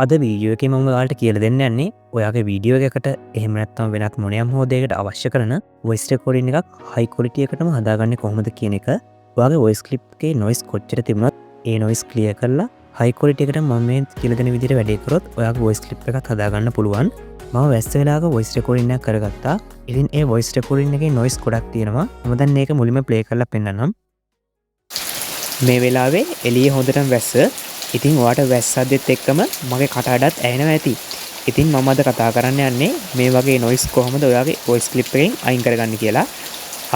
අද වීඩියෝ එකේ මම ඔයාලට කියලා දෙන්න යන්නේ ඔයාගේ වීඩියෝ එකකට එහෙම නැත්නම් වෙනත් මොනියම් හෝ දෙයකට අවශ්‍ය කරන වොයිස් රෙකෝඩින් එකක් හයි ක්වොලිටි එකටම හදාගන්නේ කොහොමද කියන එක. ඔයාගේ වොයිස් ක්ලිප් එකේ නොයිස් කොච්චර තිබුණත් ඒ නොයිස් ක්ලියර් කරලා හයි ක්වොලිටි එකට මම මේ කියලා දෙන විදිහට වැඩේ කරොත් ඔයාගේ වොයිස් ක්ලිප් එකක් හදාගන්න පුළුවන්. මම වැස්ස වෙලාවක වොයිස් රෙකෝඩින් එකක් කරගත්තා. ඉතින් ඒ වොයිස් රෙකෝඩින් එකේ නොයිස් ගොඩක් තියෙනවා. මම දැන් මේක මුලින්ම ප්ලේ කරලා පෙන්නන්නම්. මේ වෙලාවේ එළිය හොඳටම වැස්ස. ඉතින් ඔයාට වැස්සද්දෙත් එක්කම මගේ කටහඬත් ඇහෙනවා ඇති. ඉතින් මම අද කතා කරන්න යන්නේ මේ වගේ නොයිස් කොහොමද ඔයාගේ වොයිස් ක්ලිප් එකෙන් අයින් කරගන්න කියලා.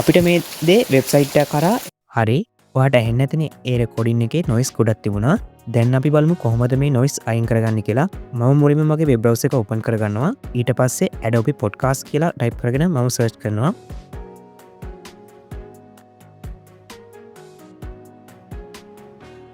අපිට මේ දේ වෙබ්සයිට් එක කරා හරි ඔයාට ඇහෙන්නේ නැතිනේ ඒ රෙකෝඩින් එකේ නොයිස් ගොඩක් තිබුණා. දැන් අපි බලමු කොහොමද මේ නොයිස් අයින් කරගන්නේ කියලා. මම මුලින්ම මගේ වෙබ් බ්‍රවුසර් එක ඕපන් කරගන්නවා. ඊට පස්සේ Adobe Podcast කියලා ටයිප් කරගෙන මම සර්ච් කරනවා.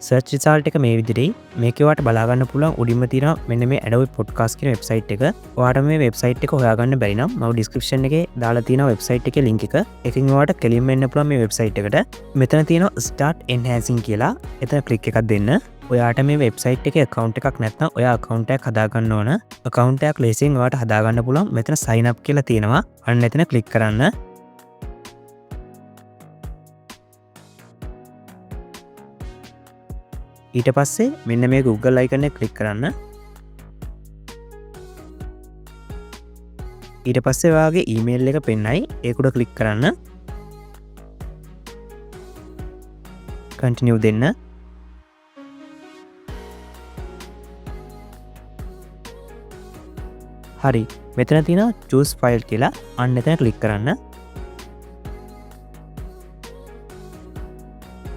සර්ච් රිසල්ට් එක මේ විදිහටයි. මේකේ ඔයාලට බලා ගන්න පුළුවන් උඩින්ම තියෙනවා මෙන්න මේ Adobe Podcast කියන වෙබ්සයිට් එක. ඔයාලට මේ වෙබ්සයිට් එක හොයාගන්න බැරි නම් මම ඩිස්ක්‍රිප්ෂන් එකේ දාලා තියෙනවා වෙබ්සයිට් එකේ link එක. ඒකෙන් ඔයාලට කෙලින්ම එන්න පුළුවන් මේ වෙබ්සයිට් එකට. මෙතන තියෙනවා Start Enhancing කියලා. එතන ක්ලික් එකක් දෙන්න. ඔයාට මේ වෙබ්සයිට් එකේ account එකක් නැත්නම් ඔයා account එකක් හදාගන්න ඕන. account එකක් ලේසියෙන් ඔයාට හදාගන්න පුළුවන්. මෙතන sign up කියලා තියෙනවා. අන්න එතන ක්ලික් කරන්න. ඊට පස්සේ මෙන්න මේ Google icon එක ක්ලික් කරන්න. ඊට පස්සේ ඔයාගේ ඊමේල් එක පෙන්නයි ඒක උඩ ක්ලික් කරන්න. continue දෙන්න. හරි මෙතන තියෙනවා choose file කියලා. අන්න එතන ක්ලික් කරන්න.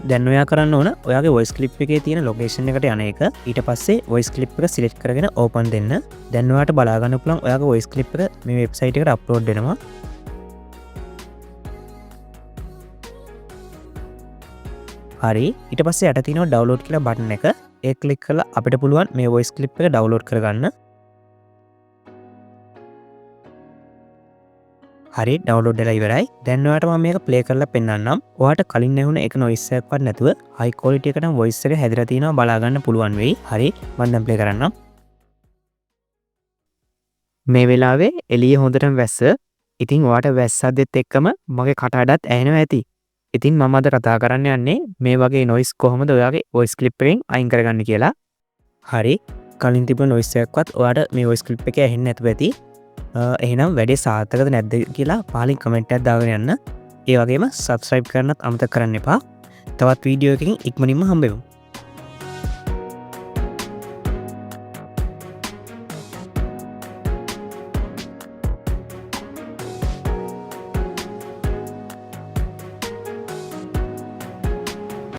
දැන් ඔයා කරන්න ඕන ඔයාගේ වොයිස් ක්ලිප් එකේ තියෙන ලොකේෂන් එකට යන එක. ඊට පස්සේ වොයිස් ක්ලිප් එක සිලෙක්ට් කරගෙන ඕපන් දෙන්න. දැන් ඔයාට බලා ගන්න පුළුවන් ඔයාගේ වොයිස් ක්ලිප් එක මේ වෙබ්සයිට් එකට අප්ලෝඩ් වෙනවා. හරි ඊට පස්සේ යට තියෙනවා ඩවුන්ලෝඩ් කියලා බටන් එක. ඒක ක්ලික් කරලා අපිට පුළුවන් මේ වොයිස් ක්ලිප් එක ඩවුන්ලෝඩ් කරගන්න. හරි ඩවුන්ලෝඩ් වෙලා ඉවරයි. දැන් ඔයාලට මම මේක ප්ලේ කරලා පෙන්නන්නම්. ඔයාලට කලින් ඇහුණ එක නොයිස් එකක්වත් නැතුව හයි ක්වොලිටි එකටම වොයිස් එක හැදලා තිනවා බලා ගන්න පුළුවන් වෙයි. හරි මම දැන් ප්ලේ කරන්නම්. මේ වෙලාවේ එළිය හොඳටම වැස්ස. ඉතින් ඔයාට වැස්සද්දෙත් එක්කම මගේ කටහඬත් ඇහෙනවා ඇති. ඉතින් මම අද කතා කරන්න යන්නේ මේ වගේ නොයිස් කොහොමද ඔයාගේ වොයිස් ක්ලිප් එකෙන් අයින් කරගන්නේ කියලා. හරි කලින් තිබුණ නොයිස් එකක්වත් ඔයාට මේ වොයිස් ක්ලිප් එකේ ඇහෙන්නේ නැතුව ඇති. එහෙනම් වැඩේ සාර්ථකද නැද්ද කියලා පහලින් කමෙන්ට් එකක් දාගෙන යන්න. ඒ වගේම subscribe කරන්නත් අමතක කරන්න එපා. තවත් වීඩියෝ එකකින් ඉක්මනින්ම හම්බෙමු.